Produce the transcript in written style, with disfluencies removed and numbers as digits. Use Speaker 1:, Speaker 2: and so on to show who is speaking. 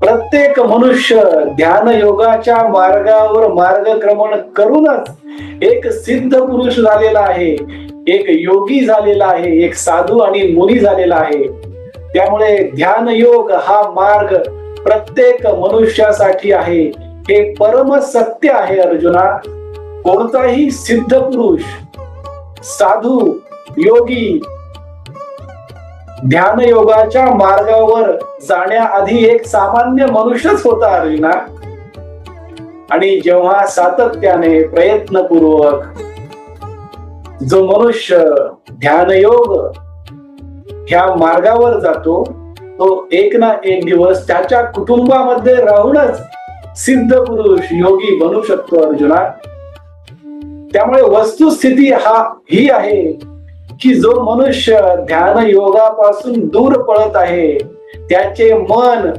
Speaker 1: प्रत्येक मनुष्य ध्यान योगाच्या मार्गावर मार्गक्रमण करूनच एक सिद्ध पुरुष झालेला आहे, एक योगी झालेला आहे, एक साधू आणि मुनी झालेला आहे. त्यामुळे ध्यान योग हा मार्ग प्रत्येक मनुष्यासाठी आहे. हे परम सत्य आहे अर्जुना. कोणताही सिद्ध पुरुष, साधू, योगी ध्यान योगाच्या मार्गावर जाण्याआधी एक सामान्य मनुष्यच होता अर्जुना. आणि जेव्हा सातत्याने प्रयत्नपूर्वक जो मनुष्य ध्यानयोग ह्या मार्गावर जातो, तो एक ना एक दिवस त्याच्या कुटुंबामध्ये राहूनच सिद्ध पुरुष, योगी बनू शकतो अर्जुना. त्यामुळे वस्तुस्थिती ही आहे की जो मनुष्य ध्यान योगापासून दूर पळत आहे, त्याचे मन